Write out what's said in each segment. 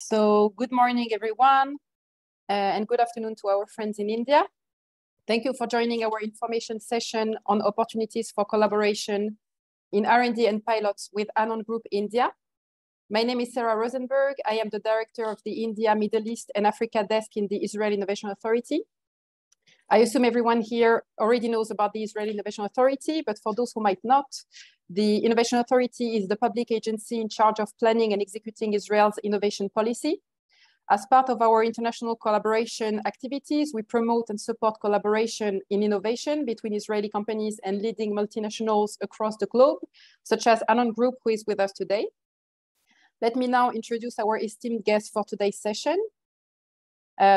So good morning, everyone, and good afternoon to our friends in India. Thank you for joining our information session on opportunities for collaboration in R&D and pilots with Anand Group India. My name is Sarah Rosenberg. I am the director of the India, Middle East and Africa desk in the Israel Innovation Authority. I assume everyone here already knows about the Israel Innovation Authority, but for those who might not, the Innovation Authority is the public agency in charge of planning and executing Israel's innovation policy. As part of our international collaboration activities, we promote and support collaboration in innovation between Israeli companies and leading multinationals across the globe, such as Anand Group, who is with us today. Let me now introduce our esteemed guest for today's session.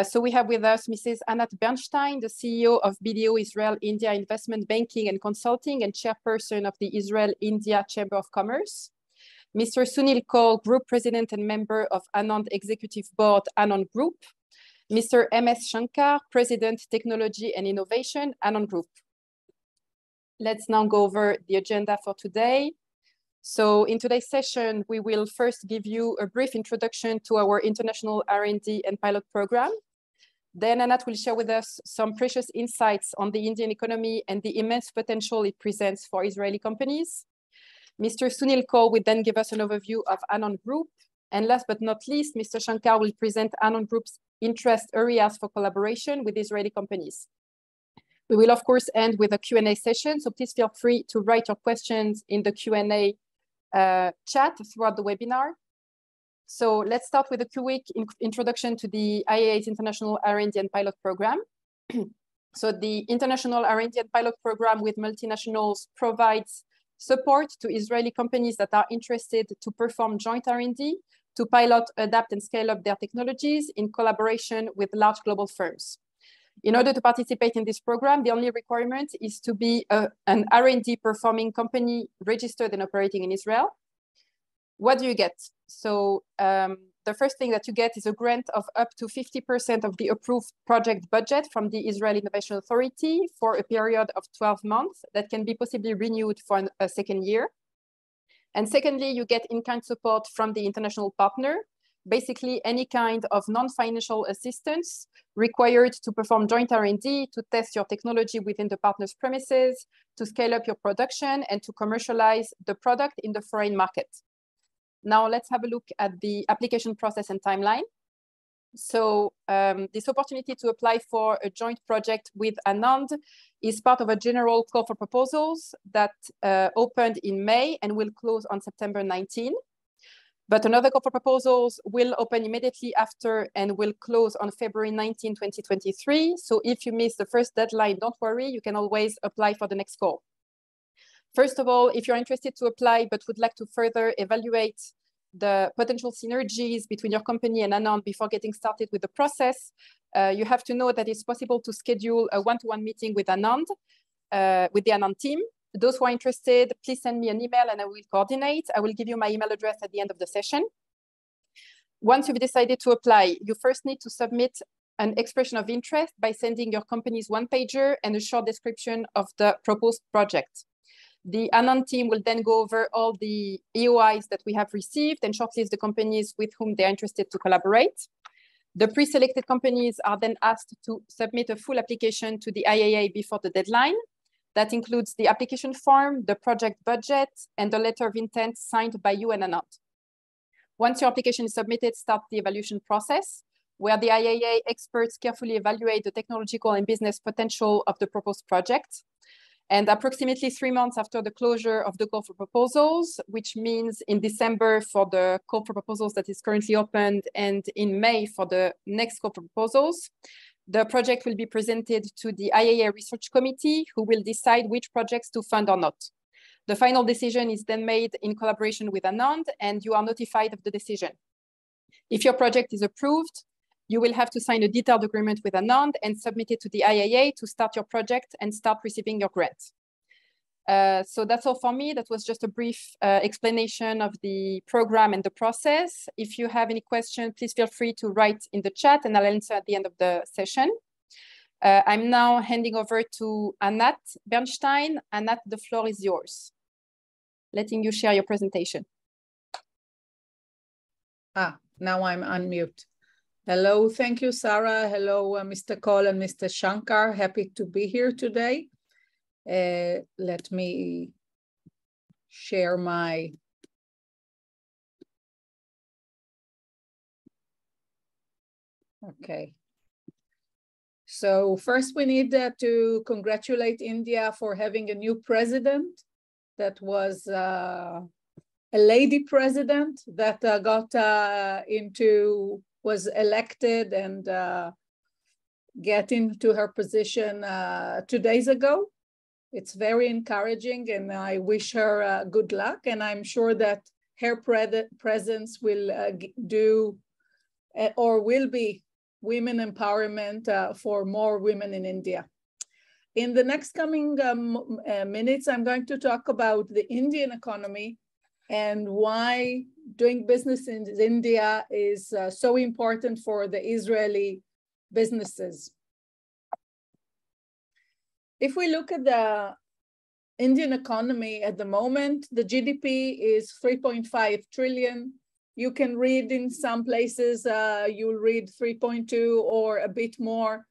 So we have with us Mrs. Anand Bernstein, the CEO of BDO Israel India Investment Banking and Consulting and chairperson of the Israel India Chamber of Commerce. Mr. Sunil Kaul, Group President and member of Anand Executive Board, Anand Group. Mr. MS Shankar, President, Technology and Innovation, Anand Group. Let's now go over the agenda for today. So in today's session, we will first give you a brief introduction to our international R&D and pilot program. Then Anand will share with us some precious insights on the Indian economy and the immense potential it presents for Israeli companies. Mr. Sunil Kaul will then give us an overview of Anand Group. And last but not least, Mr. Shankar will present Anand Group's interest areas for collaboration with Israeli companies. We will, of course, end with a Q&A session, so please feel free to write your questions in the Q&A chat throughout the webinar. So let's start with a quick introduction to the IAA's International R&D and Pilot Program. So the International R&D and Pilot Program with multinationals provides support to Israeli companies that are interested to perform joint R&D, to pilot, adapt, and scale up their technologies in collaboration with large global firms. In order to participate in this program, the only requirement is to be an R&D performing company registered and operating in Israel. What do you get? So the first thing that you get is a grant of up to 50% of the approved project budget from the Israel Innovation Authority for a period of 12 months that can be possibly renewed for a second year. And secondly, you get in-kind support from the international partner, basically any kind of non-financial assistance required to perform joint R&D, to test your technology within the partner's premises, to scale up your production, and to commercialize the product in the foreign market. Now let's have a look at the application process and timeline. So this opportunity to apply for a joint project with Anand is part of a general call for proposals that opened in May and will close on September 19. But another call for proposals will open immediately after and will close on February 19, 2023. So if you miss the first deadline, don't worry, you can always apply for the next call. First of all, if you're interested to apply but would like to further evaluate the potential synergies between your company and Anand before getting started with the process, you have to know that it's possible to schedule a one-to-one meeting with Anand, with the Anand team. Those who are interested, please send me an email and I will coordinate. I will give you my email address at the end of the session. Once you've decided to apply, you first need to submit an expression of interest by sending your company's one-pager and a short description of the proposed project. The Anand team will then go over all the EOIs that we have received and shortlist the companies with whom they're interested to collaborate. The pre-selected companies are then asked to submit a full application to the IAA before the deadline. That includes the application form, the project budget, and the letter of intent signed by you and Anand. Once your application is submitted, start the evaluation process, where the IAA experts carefully evaluate the technological and business potential of the proposed project. And approximately 3 months after the closure of the call for proposals, which means in December for the call for proposals that is currently opened and in May for the next call for proposals, the project will be presented to the IAA Research Committee, who will decide which projects to fund or not. The final decision is then made in collaboration with Anand, and you are notified of the decision. If your project is approved, you will have to sign a detailed agreement with Anand and submit it to the IAA to start your project and start receiving your grant. So that's all for me. That was just a brief explanation of the program and the process. If you have any questions, please feel free to write in the chat and I'll answer at the end of the session. I'm now handing over to Anand Bernstein. Anand, the floor is yours. Letting you share your presentation. Now I'm unmute. Hello, thank you, Sarah. Hello, Mr. Cole and Mr. Shankar. Happy to be here today. Let me share my okay. So first we need to congratulate India for having a new president that was a lady president that was elected and get into her position 2 days ago. It's very encouraging and I wish her good luck, and I'm sure that her presence will will be women empowerment for more women in India. In the next coming minutes, I'm going to talk about the Indian economy and why doing business in India is so important for the Israeli businesses. If we look at the Indian economy at the moment, the GDP is 3.5 trillion. You can read in some places, you'll read 3.2 or a bit more.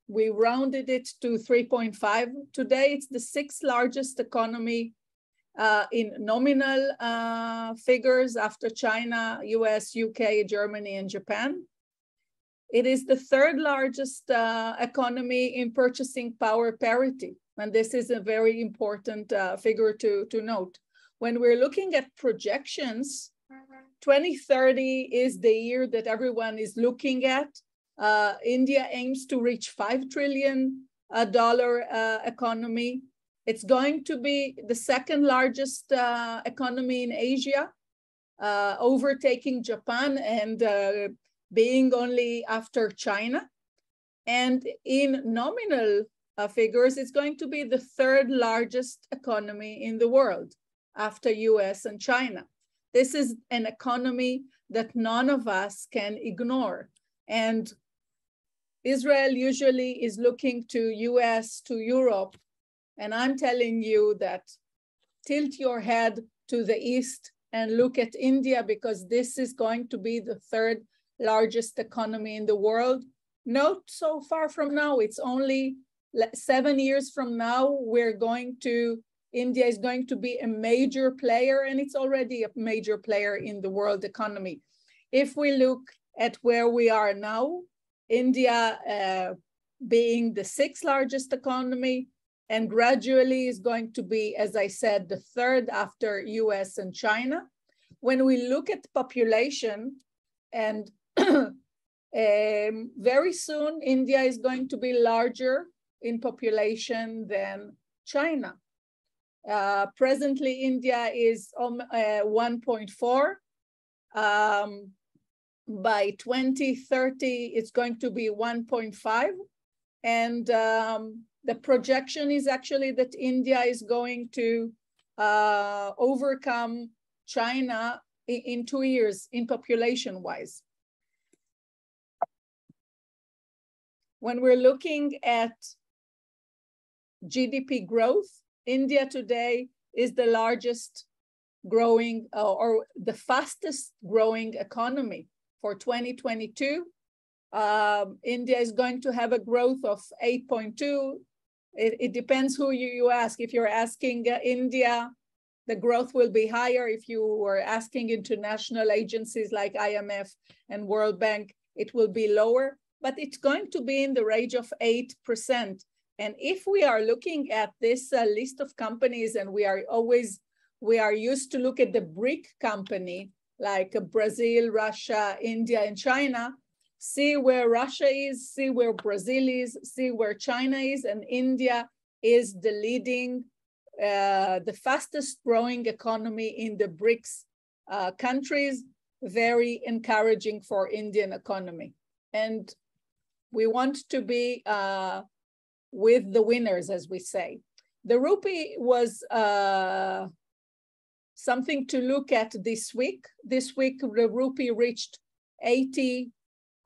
We rounded it to 3.5. Today, it's the 6th largest economy in nominal figures after China, US, UK, Germany, and Japan. It is the 3rd largest economy in purchasing power parity. And this is a very important figure to note. When we're looking at projections, 2030 is the year that everyone is looking at. India aims to reach $5 trillion economy. It's going to be the 2nd largest economy in Asia, overtaking Japan and being only after China. And in nominal figures, it's going to be the 3rd largest economy in the world after US and China. This is an economy that none of us can ignore. And Israel usually is looking to US, to Europe. And I'm telling you that tilt your head to the east and look at India, because this is going to be the 3rd largest economy in the world. Not so far from now, it's only 7 years from now, India is going to be a major player, and it's already a major player in the world economy. If we look at where we are now, India being the 6th largest economy, and gradually is going to be, as I said, the 3rd after US and China. When we look at population, and very soon, India is going to be larger in population than China. Presently, India is 1.4. By 2030, it's going to be 1.5. And the projection is actually that India is going to overcome China in 2 years in population-wise. When we're looking at GDP growth, India today is the largest growing or the fastest growing economy for 2022. India is going to have a growth of 8.2. It depends who you ask. If you're asking India, the growth will be higher. If you were asking international agencies like IMF and World Bank, it will be lower, but it's going to be in the range of 8%. And if we are looking at this list of companies, and we are used to look at the BRIC company, like Brazil, Russia, India, and China, see where Russia is, see where Brazil is, see where China is, and India is the leading, the fastest growing economy in the BRICS countries, very encouraging for Indian economy. And we want to be with the winners, as we say. The rupee was something to look at this week. This week, the rupee reached 80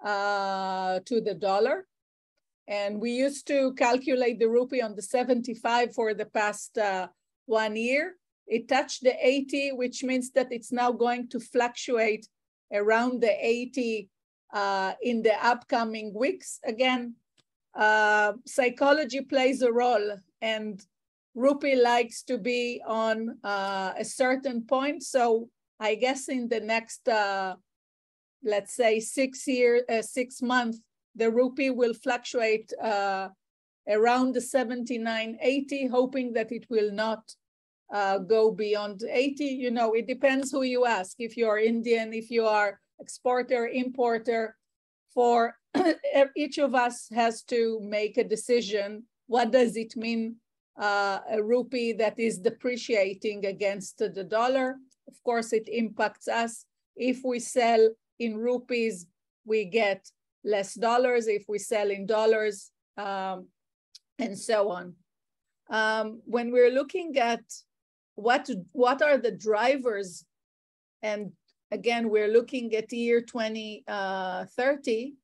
to the dollar. And we used to calculate the rupee on the 75 for the past 1 year. It touched the 80, which means that it's now going to fluctuate around the 80 in the upcoming weeks. Again, psychology plays a role, and rupee likes to be on a certain point. So I guess in the next, let's say 6 months, the rupee will fluctuate around the 79, 80, hoping that it will not go beyond 80. You know, it depends who you ask. If you are Indian, if you are exporter, importer, for each of us has to make a decision. What does it mean, a rupee that is depreciating against the dollar? Of course, it impacts us. If we sell in rupees, we get less dollars. If we sell in dollars, and so on. When we're looking at what are the drivers, and again, we're looking at year 2030,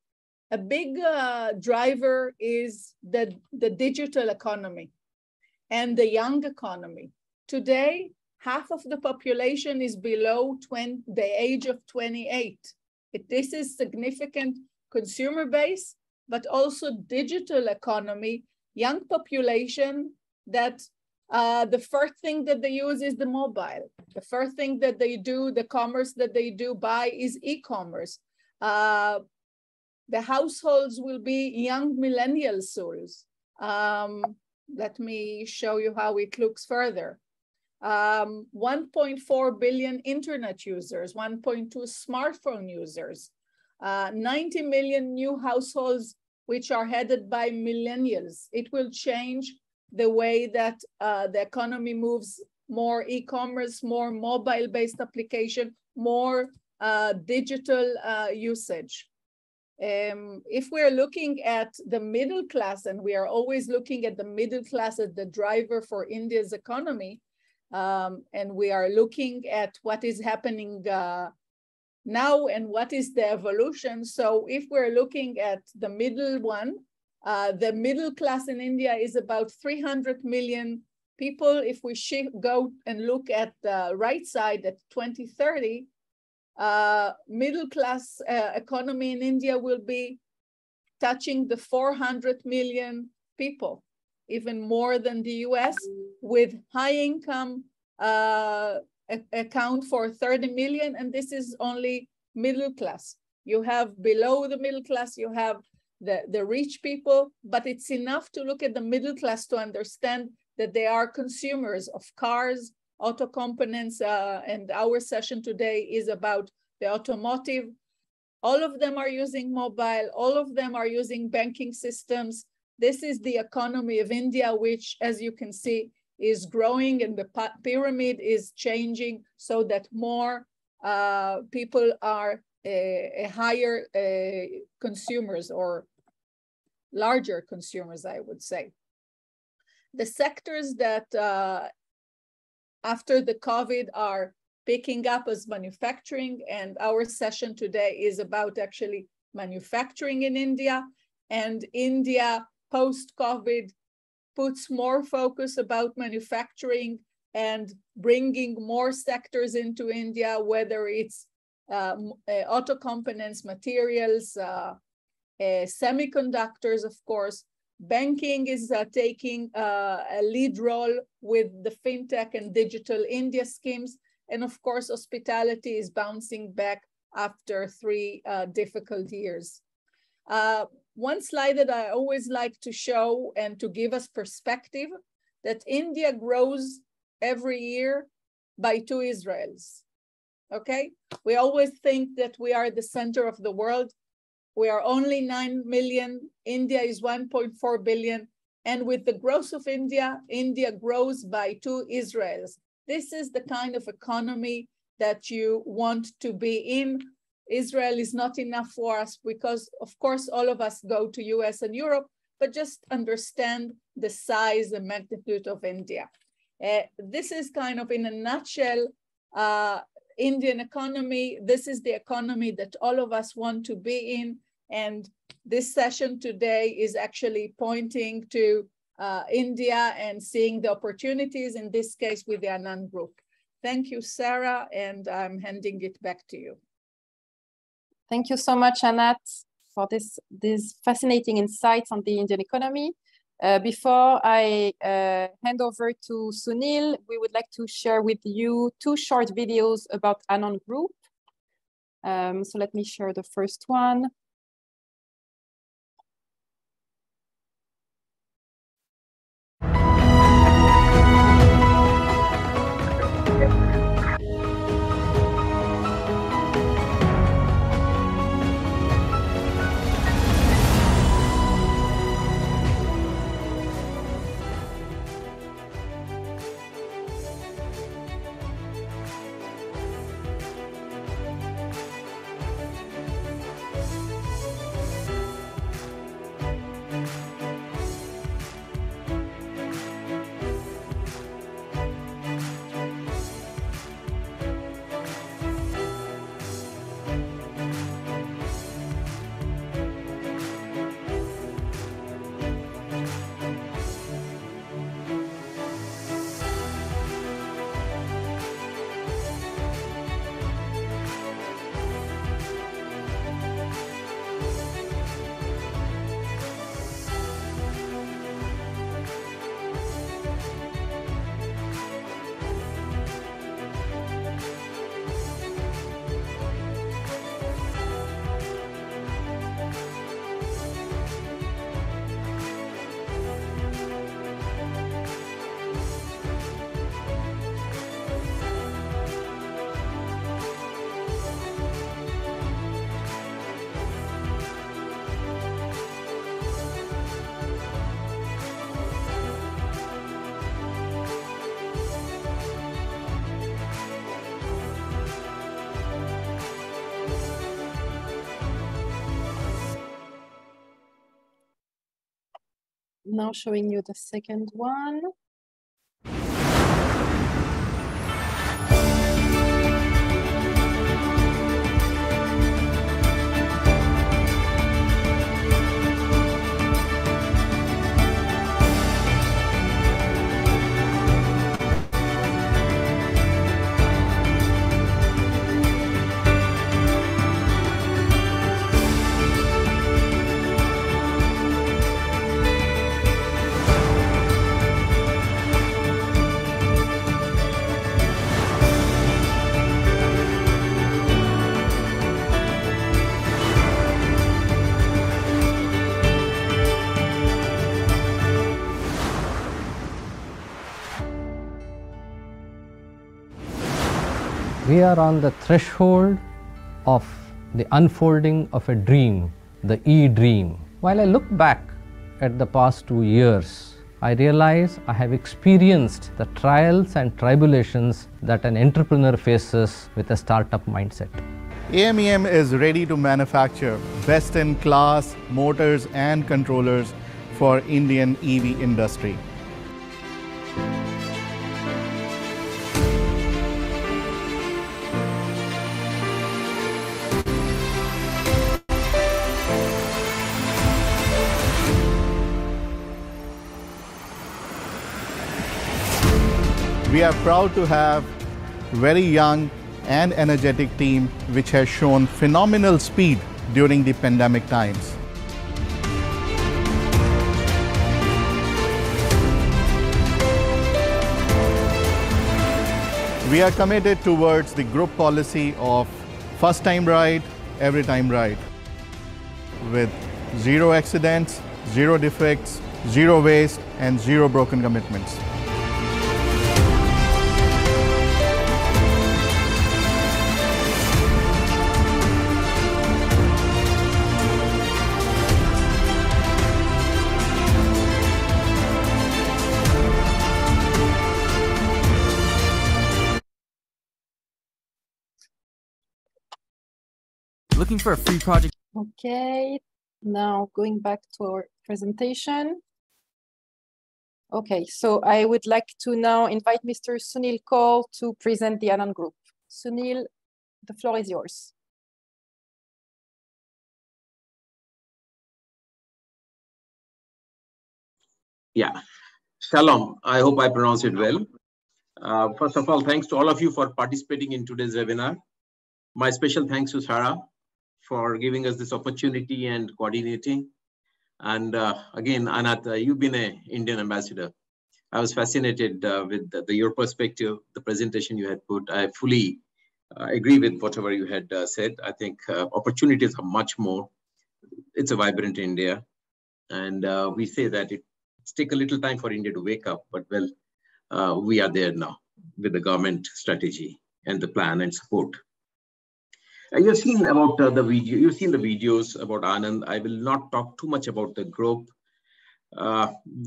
a big driver is the digital economy and the young economy. Today, half of the population is below the age of 28. This is significant consumer base, but also digital economy, young population that the first thing that they use is the mobile. The first thing that they do, the commerce that they do buy is e-commerce. The households will be young millennial souls. Let me show you how it looks further. 1.4 billion internet users, 1.2 smartphone users, 90 million new households which are headed by millennials. It will change the way that the economy moves, more e-commerce, more mobile-based application, more digital usage. If we're looking at the middle class, and we are always looking at the middle class as the driver for India's economy, and we are looking at what is happening now and what is the evolution. So if we're looking at the middle one, the middle class in India is about 300 million people. If we go and look at the right side at 2030, middle class economy in India will be touching the 400 million people, even more than the US, with high income account for 30 million, and this is only middle class. You have below the middle class, you have the rich people, but it's enough to look at the middle class to understand that they are consumers of cars, auto components, and our session today is about the automotive. All of them are using mobile, all of them are using banking systems. This is the economy of India, which, as you can see, is growing, and the pyramid is changing so that more people are higher consumers, or larger consumers, I would say. The sectors that after the COVID are picking up as manufacturing, and our session today is about actually manufacturing in India, and India post-COVID puts more focus about manufacturing and bringing more sectors into India, whether it's auto components, materials, semiconductors, of course. Banking is taking a lead role with the fintech and digital India schemes. And of course, hospitality is bouncing back after 3 difficult years. One slide that I always like to show and to give us perspective, that India grows every year by 2 Israels, okay? We always think that we are the center of the world. We are only 9 million, India is 1.4 billion. And with the growth of India, India grows by 2 Israels. This is the kind of economy that you want to be in. Israel is not enough for us because, of course, all of us go to US and Europe, but just understand the size and magnitude of India. This is kind of in a nutshell, Indian economy. This is the economy that all of us want to be in. And this session today is actually pointing to India and seeing the opportunities, in this case with the Anand Group. Thank you, Sarah, and I'm handing it back to you. Thank you so much, Anand, for these fascinating insights on the Indian economy. Before I hand over to Sunil, we would like to share with you 2 short videos about Anand Group. So let me share the first one. Now showing you the second one. We are on the threshold of the unfolding of a dream, the e-dream. While I look back at the past 2 years, I realize I have experienced the trials and tribulations that an entrepreneur faces with a startup mindset. AMEM is ready to manufacture best-in-class motors and controllers for Indian EV industry. We are proud to have very young and energetic team which has shown phenomenal speed during the pandemic times. We are committed towards the group policy of first time ride, every time ride, with 0 accidents, 0 defects, 0 waste and 0 broken commitments. Looking for a free project? Okay, now going back to our presentation. Okay, so I would like to now invite Mr. Sunil Kaul to present the Anand Group. Sunil, the floor is yours. Yeah, Shalom. I hope I pronounced it well. First of all, thanks to all of you for participating in today's webinar. My special thanks to Sarah for giving us this opportunity and coordinating. And again, Anand, you've been an Indian ambassador. I was fascinated with your perspective, the presentation you had put. I fully agree with whatever you had said. I think opportunities are much more. It's a vibrant India. And we say that it's take a little time for India to wake up, but well, we are there now with the government strategy and the plan and support. You've seen about the video. You've seen the videos about Anand. I will not talk too much about the group.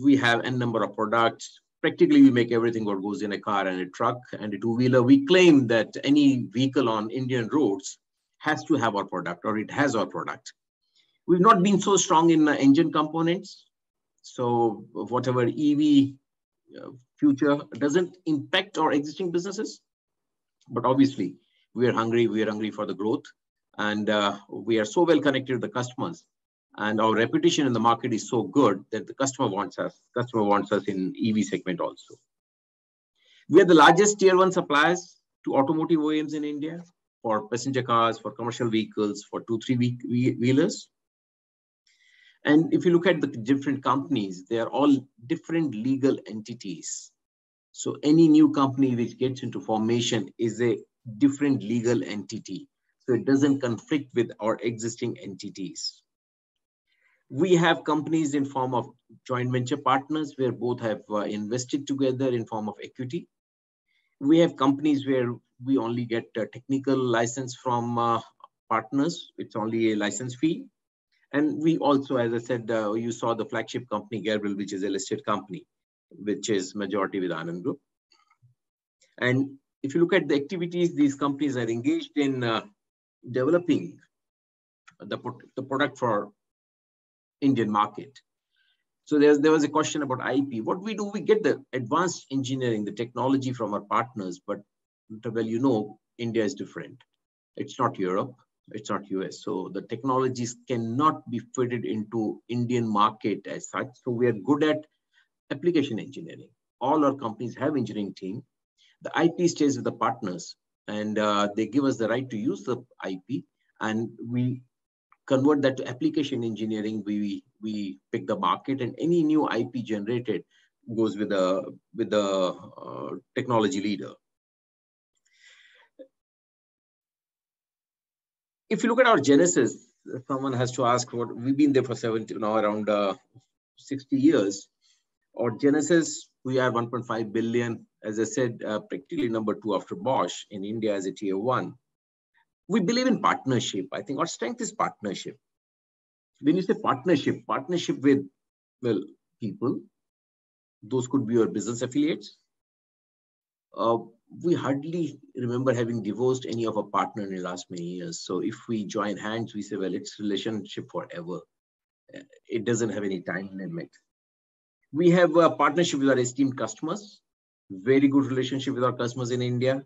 We have a number of products. Practically, we make everything what goes in a car and a truck and a two-wheeler. We claim that any vehicle on Indian roads has to have our product, or it has our product. We've not been so strong in engine components. So whatever EV future doesn't impact our existing businesses. But obviously, we are hungry for the growth. And we are so well connected with the customers. And our reputation in the market is so good that the customer wants us. Customer wants us in EV segment also. We are the largest tier 1 suppliers to automotive OEMs in India for passenger cars, for commercial vehicles, for 2-3 wheelers. And if you look at the different companies, they are all different legal entities. So any new company which gets into formation is a different legal entity. So it doesn't conflict with our existing entities. We have companies in form of joint venture partners where both have invested together in form of equity. We have companies where we only get a technical license from partners. It's only a license fee. And we also, as I said, you saw the flagship company, Gerbil, which is a listed company, which is majority with Anand Group. And if you look at the activities, these companies are engaged in developing the product for Indian market. So there was a question about IP. What we do, we get the advanced engineering, the technology from our partners, but well, you know, India is different. It's not Europe, it's not US. So the technologies cannot be fitted into Indian market as such. So we are good at application engineering. All our companies have engineering team. The IP stays with the partners and they give us the right to use the IP, and we convert that to application engineering. We pick the market, and any new IP generated goes with the technology leader. If you look at our genesis, someone has to ask what we've been there for 70 now, around 60 years. Our genesis, we are 1.5 billion. As I said, practically number 2 after Bosch in India as a tier 1. We believe in partnership. I think our strength is partnership. When you say partnership with, well, people, those could be your business affiliates. We hardly remember having divorced any of our partner in the last many years. So if we join hands, we say, well, it's relationship forever. It doesn't have any time limit. We have a partnership with our esteemed customers, very good relationship with our customers in India.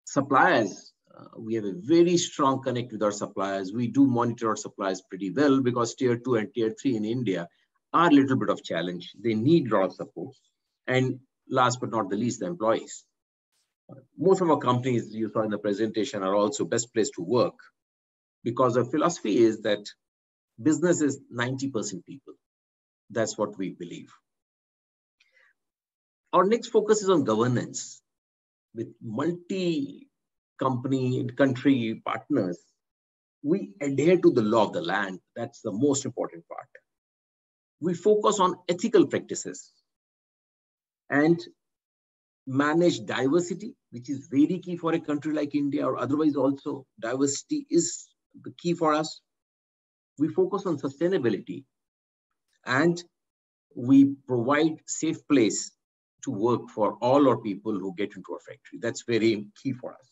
Suppliers, we have a very strong connect with our suppliers. We do monitor our suppliers pretty well because tier 2 and tier 3 in India are a little bit of challenge. They need a lot of support. And last but not the least, the employees. Most of our companies you saw in the presentation are also best place to work because our philosophy is that business is 90% people. That's what we believe. Our next focus is on governance. With country partners, we adhere to the law of the land. That's the most important part. We focus on ethical practices and manage diversity, which is very key for a country like India, or otherwise also diversity is the key for us. We focus on sustainability and we provide safe place to work for all our people who get into our factory. That's very key for us.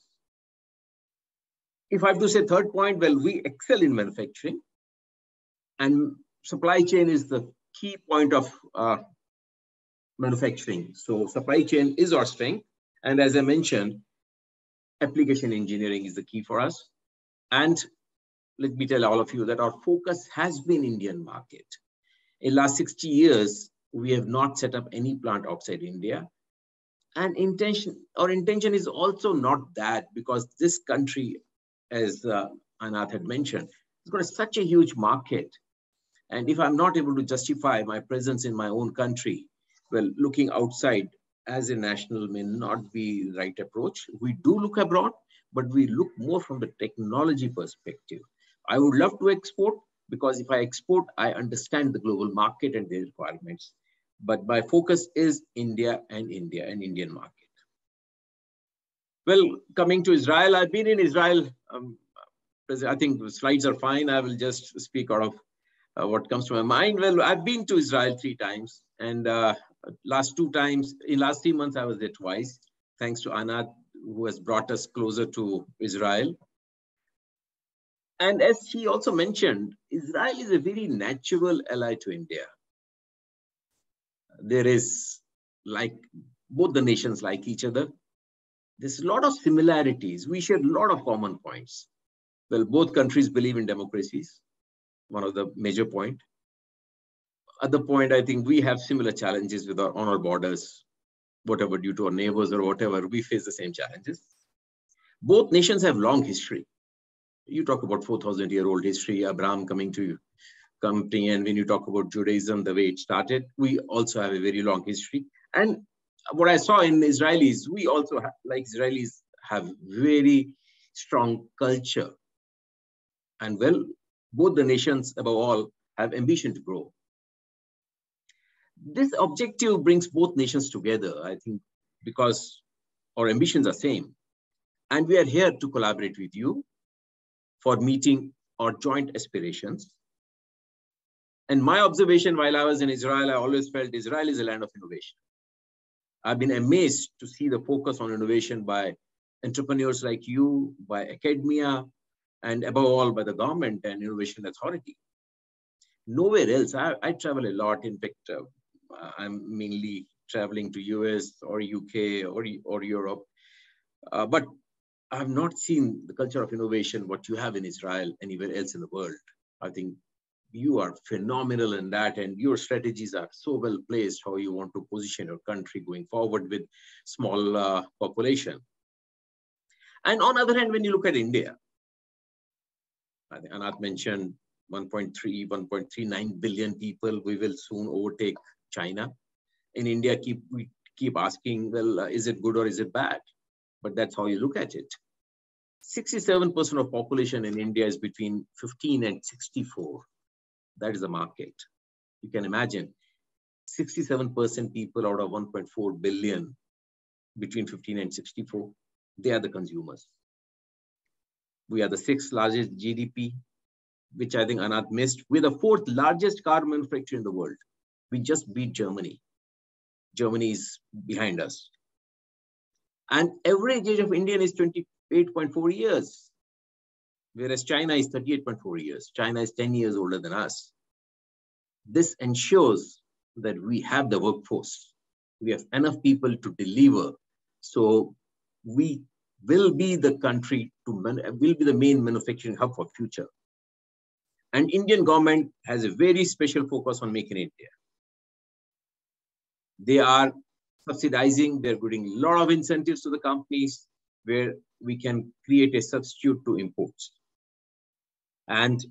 If I have to say third point, well, we excel in manufacturing and supply chain is the key point of manufacturing. So supply chain is our strength. And as I mentioned, application engineering is the key for us. And let me tell all of you that our focus has been Indian market. In the last 60 years, we have not set up any plant outside India. And our intention is also not that, because this country, as Anand had mentioned, it's got such a huge market. And if I'm not able to justify my presence in my own country, well, looking outside as a national may not be the right approach. We do look abroad, but we look more from the technology perspective. I would love to export, because if I export, I understand the global market and their requirements. But my focus is India and Indian market. Well, coming to Israel, I've been in Israel. I think the slides are fine. I will just speak out of what comes to my mind. Well, I've been to Israel 3 times, and last 2 times, in last 3 months, I was there twice, thanks to Anand, who has brought us closer to Israel. And as he also mentioned, Israel is a very natural ally to India. There is, like, both the nations like each other. There's a lot of similarities. We share a lot of common points. Well, both countries believe in democracies, one of the major points. Other point, I think we have similar challenges with on our borders, whatever due to our neighbors or whatever, we face the same challenges. Both nations have long history. You talk about 4,000-year-old history, Abraham coming to company, and when you talk about Judaism, the way it started, we also have a very long history. And what I saw in Israelis, we also have, like Israelis, have very strong culture. And well, both the nations, above all, have ambition to grow. This objective brings both nations together, I think, because our ambitions are same. And we are here to collaborate with you for meeting our joint aspirations. And my observation while I was in Israel, I always felt Israel is a land of innovation. I've been amazed to see the focus on innovation by entrepreneurs like you, by academia, and above all by the government and innovation authority. Nowhere else. I travel a lot. In fact, I'm mainly traveling to US or UK or Europe. But I have not seen the culture of innovation, what you have in Israel, anywhere else in the world. I think you are phenomenal in that, and your strategies are so well placed, how you want to position your country going forward with small population. And on the other hand, when you look at India, I think Anand mentioned 1.39 billion people, we will soon overtake China. In India, we keep asking, well, is it good or is it bad? But that's how you look at it. 67% of population in India is between 15 and 64. That is the market. You can imagine 67% people out of 1.4 billion between 15 and 64, they are the consumers. We are the 6th largest GDP, which I think Anand missed. We're the 4th largest car manufacturer in the world. We just beat Germany. Germany is behind us. And average age of Indian is 28.4 years, whereas China is 38.4 years. China is 10 years older than us. This ensures that we have the workforce. We have enough people to deliver. So we will be the country will be the main manufacturing hub for future. And Indian government has a very special focus on Make in India. They are subsidizing, they're giving a lot of incentives to the companies where we can create a substitute to imports and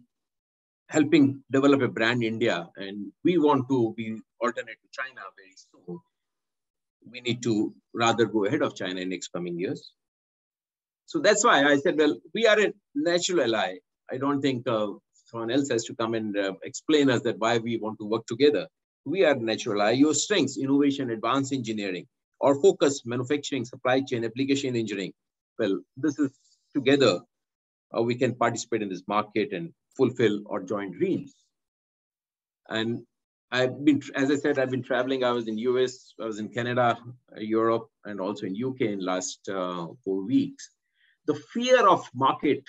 helping develop a brand India. And we want to be alternate to China very soon. We need to rather go ahead of China in next coming years. So that's why I said, well, we are a natural ally. I don't think someone else has to come and explain us that why we want to work together. We are natural ally. Your strengths, innovation, advanced engineering, or focus, manufacturing, supply chain, application engineering. Well, this is together, we can participate in this market and fulfill our joint dreams. And I've been, as I said, I've been traveling. I was in US, I was in Canada, Europe, and also in UK in last 4 weeks. The fear of market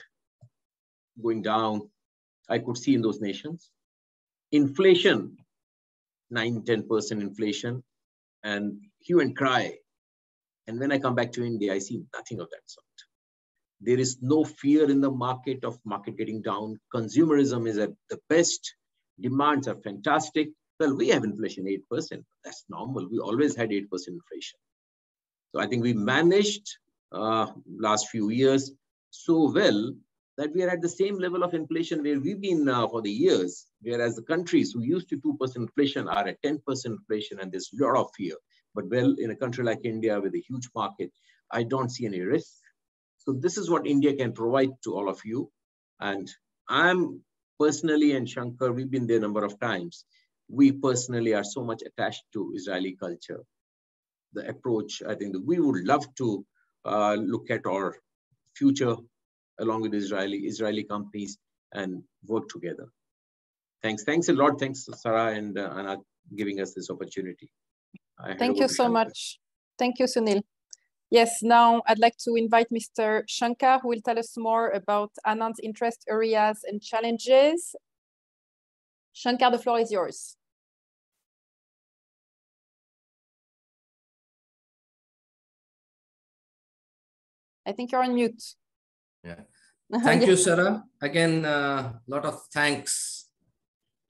going down, I could see in those nations. Inflation, 9-10% inflation, and hue and cry. And when I come back to India, I see nothing of that sort. There is no fear in the market of market getting down. Consumerism is at the best. Demands are fantastic. Well, we have inflation 8%. That's normal. We always had 8% inflation. So I think we managed last few years so well that we are at the same level of inflation where we've been for the years, whereas the countries who used to 2% inflation are at 10% inflation, and there's a lot of fear. But well, in a country like India with a huge market, I don't see any risk. So this is what India can provide to all of you. And I'm personally, and Shankar, we've been there a number of times. We personally are so much attached to Israeli culture. The approach, I think that we would love to look at our future along with Israeli companies and work together. Thanks a lot. Thanks, Sarah and Anand, giving us this opportunity. Thank you so much. Thank you, Sunil. Yes, now I'd like to invite Mr. Shankar, who will tell us more about Anand's interest areas and challenges. Shankar, the floor is yours. I think you're on mute. Yeah. Thank you, Sarah. Again, a lot of thanks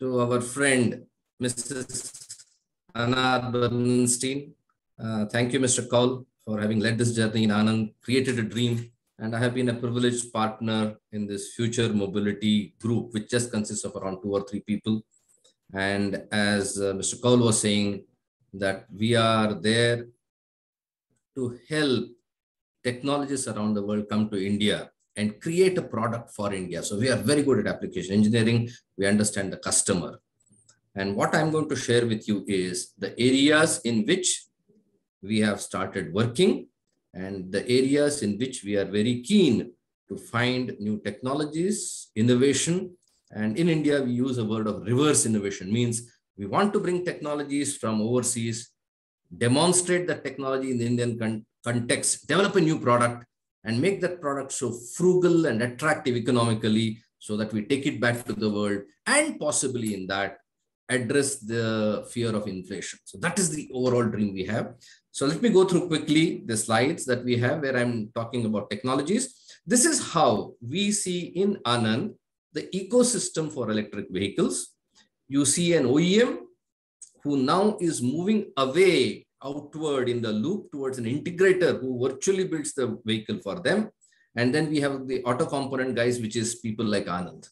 to our friend, Mrs. Anand Bernstein. Thank you, Mr. Kaul, for having led this journey in Anand, created a dream. And I have been a privileged partner in this future mobility group, which just consists of around 2 or 3 people. And as Mr. Kaul was saying, that we are there to help technologists around the world come to India and create a product for India. So we are very good at application engineering. We understand the customer. And what I'm going to share with you is the areas in which we have started working and the areas in which we are very keen to find new technologies, innovation. And in India, we use a word of reverse innovation, means we want to bring technologies from overseas, demonstrate the technology in the Indian context, develop a new product, and make that product so frugal and attractive economically so that we take it back to the world and possibly in that address the fear of inflation. So that is the overall dream we have. So let me go through quickly the slides that we have where I'm talking about technologies. This is how we see in Anand the ecosystem for electric vehicles. You see an OEM who now is moving away outward in the loop towards an integrator who virtually builds the vehicle for them. And then we have the auto component guys, which is people like Anand.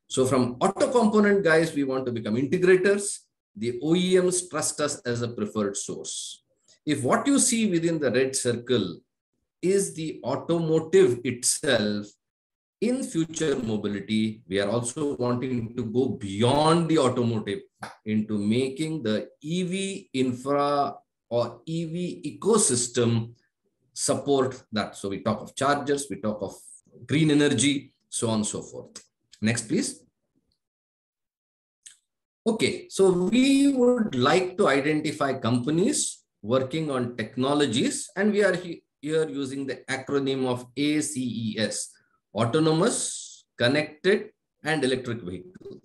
So from auto component guys, we want to become integrators. The OEMs trust us as a preferred source. If what you see within the red circle is the automotive itself, in future mobility, we are also wanting to go beyond the automotive into making the EV infra or EV ecosystem support that. So we talk of chargers, we talk of green energy, so on and so forth. Next, please. Okay, so we would like to identify companies working on technologies, and we are here using the acronym of ACES, autonomous, connected, and electric vehicle.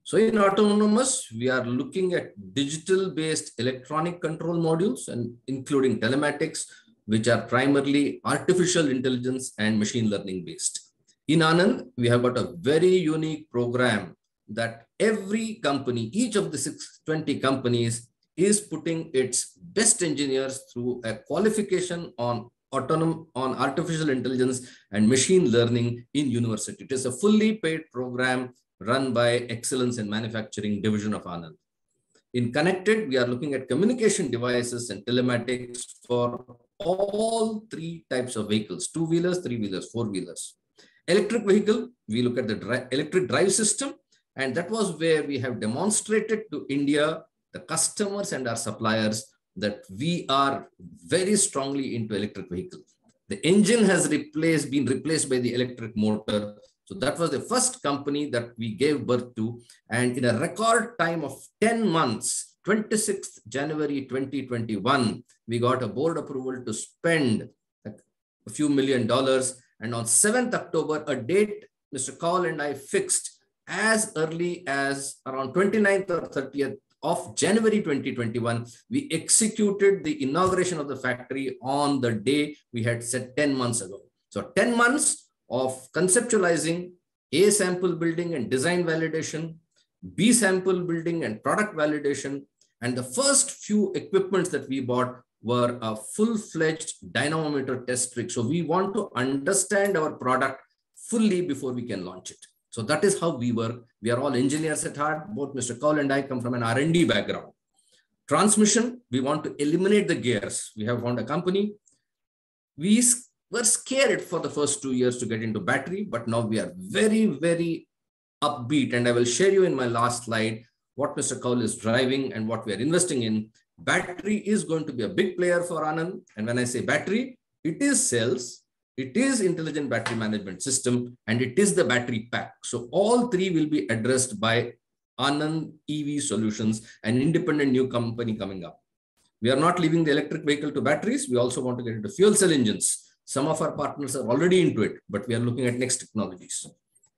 So in autonomous, we are looking at digital-based electronic control modules and including telematics, which are primarily artificial intelligence and machine learning based. In Anand, we have got a very unique program that every company, each of the 620 companies is putting its best engineers through a qualification on artificial intelligence and machine learning in university. It is a fully paid program run by Excellence in Manufacturing Division of Anand. In connected, we are looking at communication devices and telematics for all 3 types of vehicles, 2-wheelers, 3-wheelers, 4-wheelers. Electric vehicle, we look at the electric drive system, and that was where we have demonstrated to India, the customers and our suppliers, that we are very strongly into electric vehicle. The engine has been replaced by the electric motor. So that was the first company that we gave birth to. And in a record time of 10 months, 26th January 2021, we got a board approval to spend a few $1 million. And on 7th October, a date Mr. Kaul and I fixed as early as around 29th or 30th of January 2021, we executed the inauguration of the factory on the day we had set 10 months ago. So 10 months of conceptualizing, A sample building and design validation, B sample building and product validation. And the first few equipments that we bought were a full-fledged dynamometer test rig. So we want to understand our product fully before we can launch it. So that is how we work. We are all engineers at heart. Both Mr. Kaul and I come from an R&D background. Transmission, we want to eliminate the gears. We have found a company. We were scared for the first 2 years to get into battery, but now we are very, very upbeat. And I will share you in my last slide what Mr. Kaul is driving and what we are investing in. Battery is going to be a big player for Anand. And when I say battery, it is cells, it is intelligent battery management system, and it is the battery pack. So all three will be addressed by Anand EV Solutions, an independent new company coming up. We are not leaving the electric vehicle to batteries. We also want to get into fuel cell engines. Some of our partners are already into it, but we are looking at next technologies.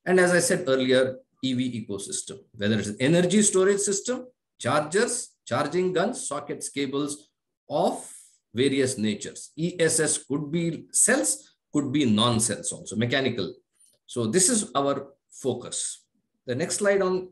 And as I said earlier, EV ecosystem, whether it's energy storage system, chargers, charging guns, sockets, cables of various natures. ESS could be cells, could be non-cells also, mechanical. So this is our focus. The next slide on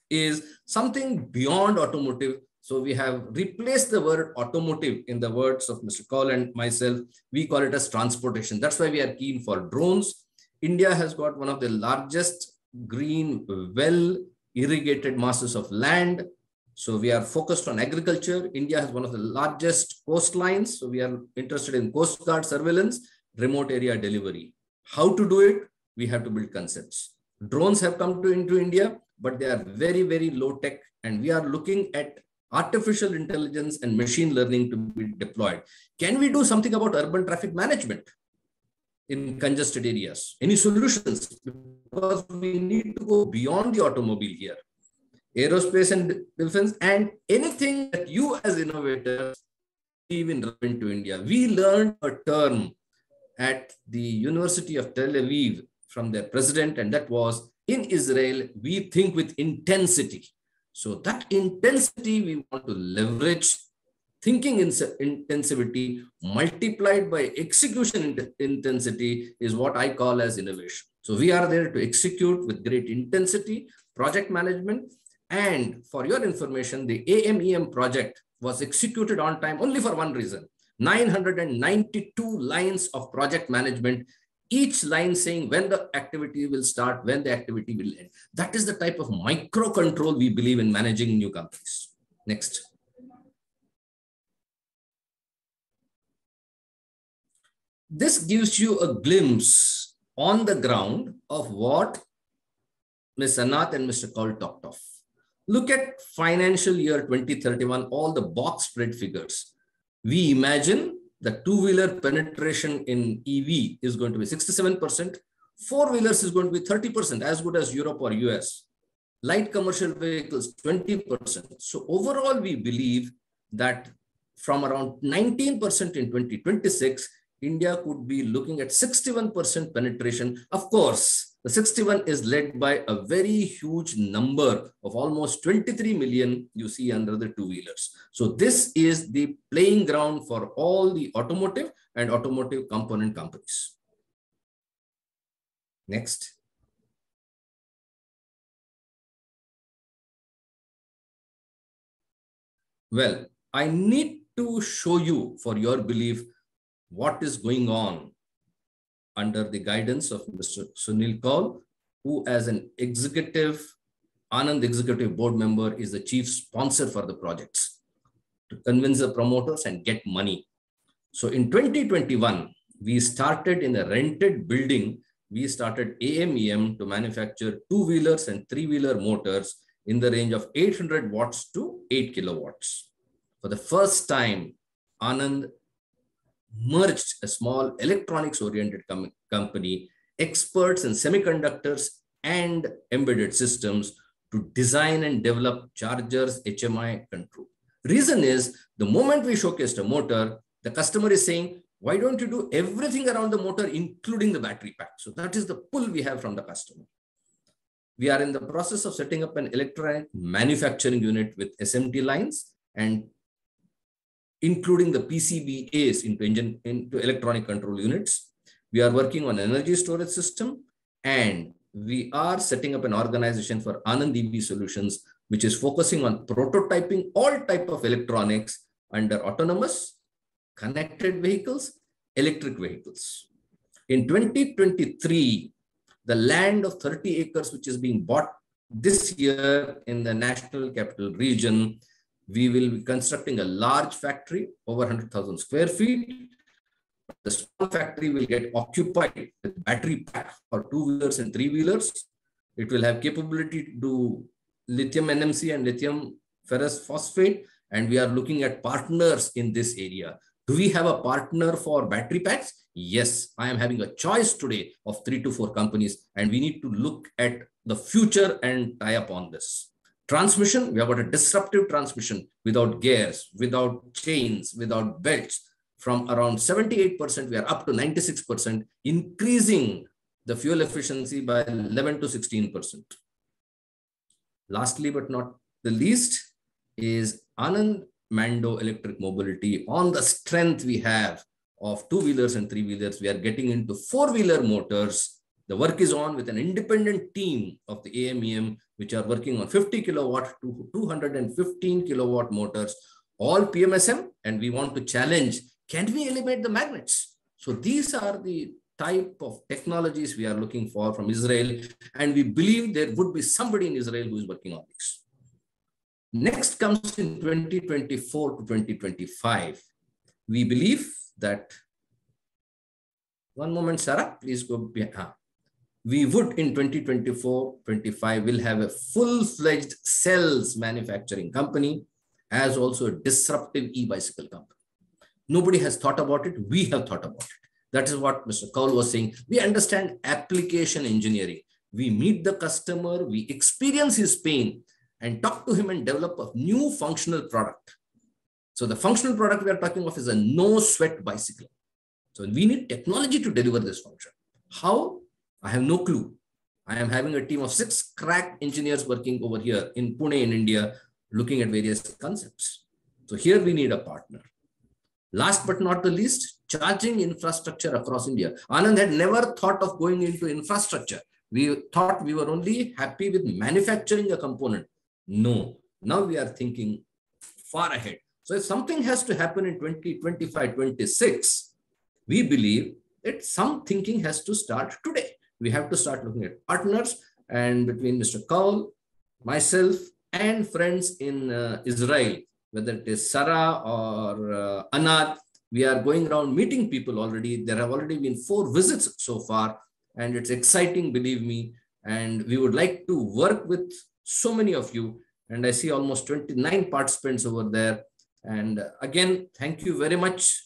is something beyond automotive. So we have replaced the word automotive in the words of Mr. Kaul and myself. We call it as transportation. That's why we are keen for drones. India has got one of the largest green, well-irrigated masses of land. So we are focused on agriculture. India has one of the largest coastlines. So we are interested in coast guard surveillance, remote area delivery. How to do it? We have to build concepts. Drones have come into India, but they are very, very low tech. And we are looking at artificial intelligence and machine learning to be deployed. Can we do something about urban traffic management in congested areas? Any solutions? Because we need to go beyond the automobile here. Aerospace and defense, and anything that you as innovators even relevant to India. We learned a term at the University of Tel Aviv from their president, and that was, in Israel, we think with intensity. So that intensity we want to leverage. Thinking intensivity multiplied by execution intensity is what I call as innovation. So we are there to execute with great intensity, project management. And for your information, the AMEM project was executed on time only for one reason: 992 lines of project management, each line saying when the activity will start, when the activity will end. That is the type of micro control we believe in managing new companies. Next. This gives you a glimpse on the ground of what Ms. Anand and Mr. Kaul talked of. Look at financial year 2031, all the box spread figures. We imagine the two-wheeler penetration in EV is going to be 67%. Four-wheelers is going to be 30%, as good as Europe or US. Light commercial vehicles, 20%. So overall, we believe that from around 19% in 2026, India could be looking at 61% penetration. Of course, the 61 is led by a very huge number of almost 23 million you see under the two-wheelers. So this is the playing ground for all the automotive and automotive component companies. Next. Well, I need to show you for your belief what is going on under the guidance of Mr. Sunil Kaul, who as an executive, Anand executive board member, is the chief sponsor for the projects to convince the promoters and get money. So in 2021, we started in a rented building. We started AMEM to manufacture two-wheelers and three-wheeler motors in the range of 800 watts to 8 kilowatts. For the first time, Anand merged a small electronics-oriented company, experts in semiconductors and embedded systems, to design and develop chargers, HMI control. Reason is, the moment we showcased a motor, the customer is saying, why don't you do everything around the motor, including the battery pack? So that is the pull we have from the customer. We are in the process of setting up an electronic manufacturing unit with SMT lines and including the PCBAs into electronic control units. We are working on energy storage system, and we are setting up an organization for Anand EV Solutions, which is focusing on prototyping all type of electronics under autonomous, connected vehicles, electric vehicles. In 2023, The land of 30 acres, which is being bought this year in the National Capital Region, we will be constructing a large factory over 100,000 square feet. The small factory will get occupied with battery pack for two-wheelers and three-wheelers. It will have capability to do lithium NMC and lithium ferrous phosphate, and we are looking at partners in this area. Do we have a partner for battery packs? Yes, I am having a choice today of 3 to 4 companies, and we need to look at the future and tie up on this. Transmission, we have got a disruptive transmission without gears, without chains, without belts. From around 78%, we are up to 96%, increasing the fuel efficiency by 11 to 16%. Lastly, but not the least, is Anand Mando Electric Mobility. On the strength we have of two-wheelers and three-wheelers, we are getting into four-wheeler motors. The work is on with an independent team of the AMEM, which are working on 50 kilowatt to 215 kilowatt motors, all PMSM, and we want to challenge, can we eliminate the magnets? So these are the type of technologies we are looking for from Israel, and we believe there would be somebody in Israel who is working on this. Next comes in 2024 to 2025. We believe that, one moment, Sarah, please go behind. We would in 2024-25 will have a full-fledged cells manufacturing company, as also a disruptive e-bicycle company. Nobody has thought about it. We have thought about it. That is what Mr. Kaul was saying. We understand application engineering. We meet the customer, we experience his pain, and talk to him and develop a new functional product. So the functional product we are talking of is a no-sweat bicycle. So we need technology to deliver this function. How? I have no clue. I am having a team of 6 crack engineers working over here in Pune in India, looking at various concepts. So here we need a partner. Last but not the least, charging infrastructure across India. Anand had never thought of going into infrastructure. We thought we were only happy with manufacturing a component. No, now we are thinking far ahead. So if something has to happen in 2025, 26, we believe that some thinking has to start today. We have to start looking at partners, and between Mr. Kaul, myself, and friends in Israel, whether it is Sarah or Anand, we are going around meeting people already. There have already been 4 visits so far, and it's exciting, believe me. And we would like to work with so many of you. And I see almost 29 participants over there. And again, thank you very much,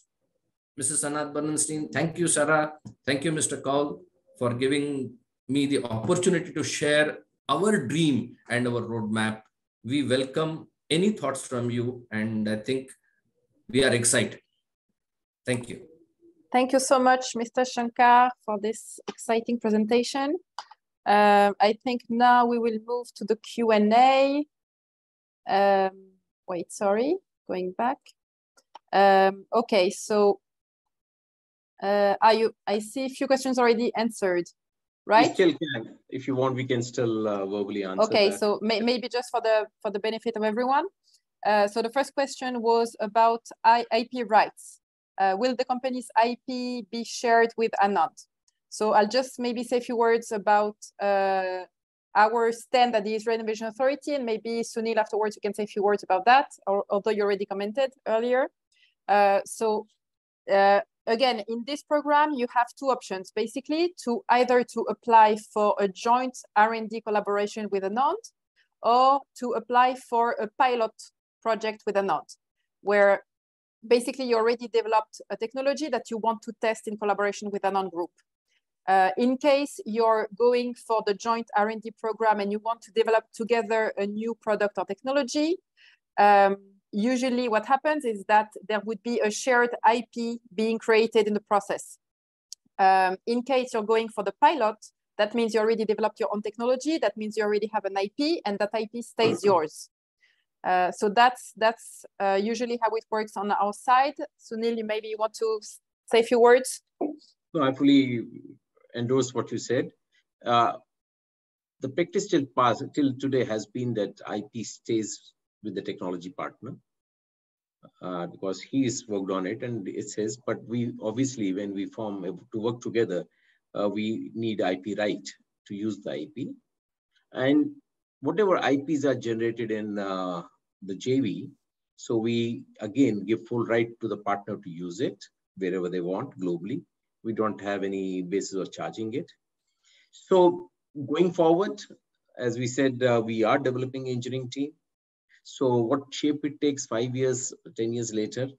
Mrs. Anand Bernstein. Thank you, Sarah. Thank you, Mr. Kaul, for giving me the opportunity to share our dream and our roadmap. We welcome any thoughts from you, and I think we are excited. Thank you. Thank you so much, Mr. Shankar, for this exciting presentation. I think now we will move to the Q&A. Wait, sorry, going back. Okay, so I see a few questions already answered, right? We still can. If you want, we can still verbally answer. Okay, that. so maybe just for the benefit of everyone. So the first question was about IP rights. Will the company's IP be shared with Anand? So I'll just maybe say a few words about our stand at the Israel Innovation Authority, and maybe Sunil afterwards you can say a few words about that, although you already commented earlier. Again, in this program, you have 2 options, basically, either to apply for a joint R&D collaboration with Anand, or to apply for a pilot project with Anand, where basically you already developed a technology that you want to test in collaboration with Anand Group. In case you're going for the joint R&D program and you want to develop together a new product or technology, usually what happens is that there would be a shared IP being created in the process. In case you're going for the pilot, that means you already developed your own technology. That means you already have an IP, and that IP stays yours. So that's usually how it works on our side. Sunil, you maybe want to say a few words? No, I fully endorse what you said. The practice till today has been that IP stays with the technology partner because he's worked on it, and it says, but we obviously, when we form to work together, we need IP right to use the IP. And whatever IPs are generated in the JV, so we again give full right to the partner to use it wherever they want globally. We don't have any basis of charging it. So going forward, as we said, we are developing engineering team. So what shape it takes 5 years, 10 years later,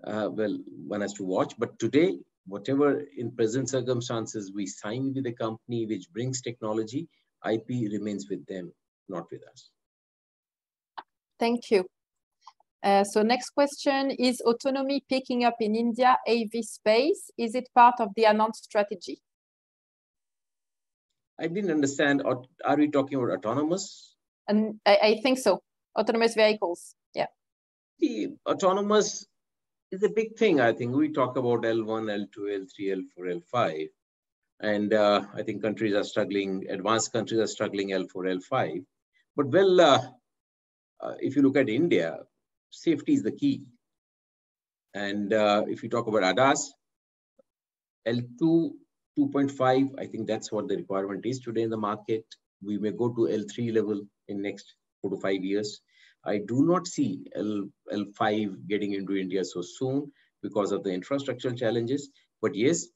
well, one has to watch. But today, whatever in present circumstances we sign with a company which brings technology, IP remains with them, not with us. Thank you. So next question, is autonomy picking up in India AV space? Is it part of the Anand strategy? I didn't understand. Are we talking about autonomous? And I think so. Autonomous vehicles. Yeah. The autonomous is a big thing. I think we talk about L1, L2, L3, L4, L5. And I think countries are struggling, advanced countries are struggling L4, L5. But well, if you look at India, safety is the key. And if you talk about ADAS, L2, 2.5, I think that's what the requirement is today in the market. We may go to L3 level in next 4 to 5 years. I do not see L5 getting into India so soon because of the infrastructural challenges. But yes,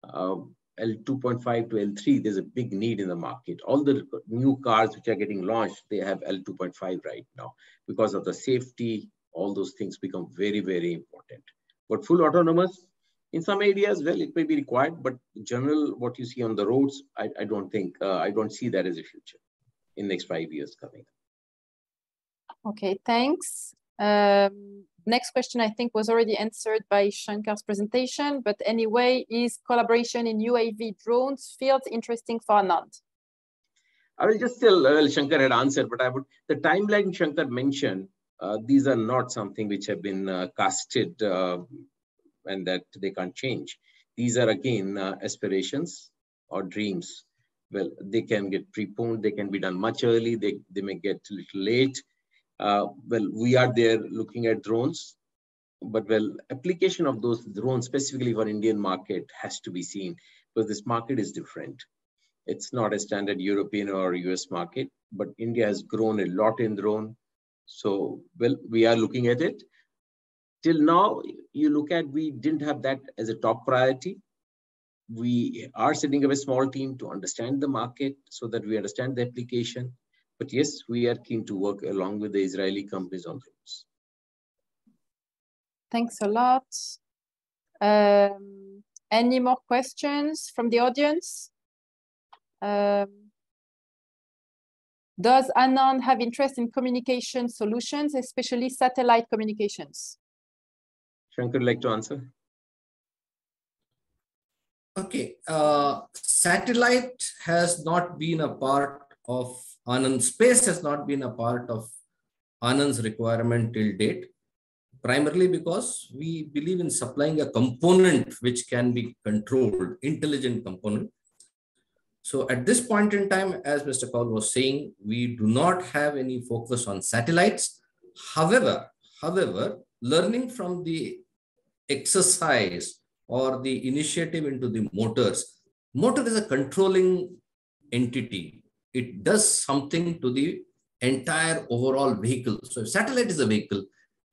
L2.5 to L3, there's a big need in the market. All the new cars which are getting launched, they have L2.5 right now. Because of the safety, all those things become very, very important. But full autonomous, in some areas, well, it may be required, but in general, what you see on the roads, I don't think, I don't see that as a future in next 5 years coming. Okay, thanks. Next question, I think, was already answered by Shankar's presentation, but anyway, is collaboration in UAV drones fields interesting for Anand? I will just tell, well, Shankar had answered, but the timeline Shankar mentioned, these are not something which have been casted and that they can't change. These are again aspirations or dreams. Well, they can get preponed, they can be done much early, they may get a little late. Well, we are there looking at drones, but well, application of those drones specifically for Indian market has to be seen because this market is different. It's not a standard European or US market, but India has grown a lot in drone. So, well, we are looking at it. Till now, you look at, we didn't have that as a top priority. We are setting up a small team to understand the market so that we understand the application. But yes, we are keen to work along with the Israeli companies on drones. Thanks a lot. Any more questions from the audience? Does Anand have interest in communication solutions, especially satellite communications? Shankar, would like to answer? Okay, satellite has not been a part of Anand, space has not been a part of Anand's requirement till date, primarily because we believe in supplying a component which can be controlled, intelligent component. So at this point in time, as Mr. Kaul was saying, we do not have any focus on satellites. However, learning from the exercise or the initiative into the motors, motor is a controlling entity. It does something to the entire overall vehicle. So if satellite is a vehicle,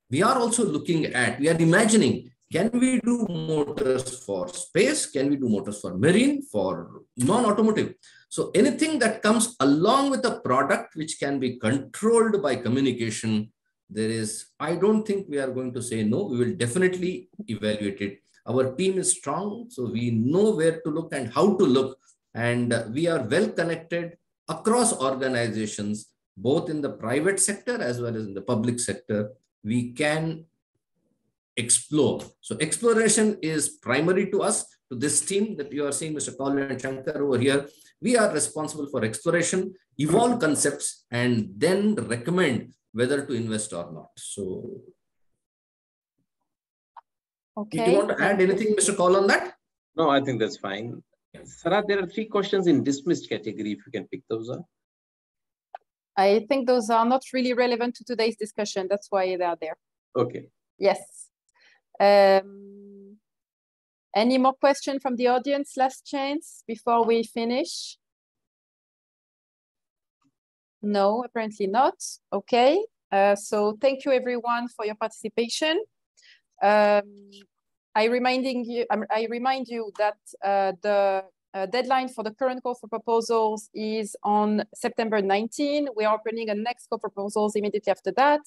we are also looking at, we are imagining, can we do motors for space? Can we do motors for marine, for non-automotive? So anything that comes along with a product which can be controlled by communication, there is, I don't think we are going to say no, we will definitely evaluate it. Our team is strong, so we know where to look and how to look, and we are well connected across organizations, both in the private sector as well as in the public sector. We can explore. So exploration is primary to us, to this team that you are seeing, Mr. Kaul and Shankar over here. We are responsible for exploration, evolve concepts, and then recommend whether to invest or not. So, okay. Do you want to add anything, Mr. Kaul, on that? No, I think that's fine. Sarah, there are 3 questions in dismissed category, if you can pick those up. I think those are not really relevant to today's discussion. That's why they are there. Okay. Yes. Any more questions from the audience? Last chance before we finish. No, apparently not. Okay. So thank you everyone for your participation. I remind you that the deadline for the current call for proposals is on September 19. We are opening a next call for proposals immediately after that.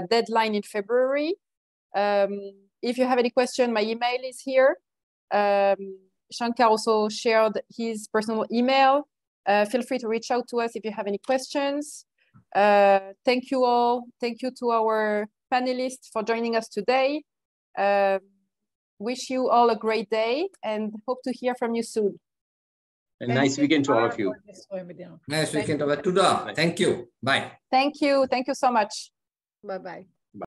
Deadline in February. If you have any question, my email is here. Shankar also shared his personal email. Feel free to reach out to us if you have any questions. Thank you all. Thank you to our panelists for joining us today. Wish you all a great day and hope to hear from you soon. And nice weekend to all of you. Nice weekend. Thank you. Bye. Thank you. Thank you so much. Bye-bye.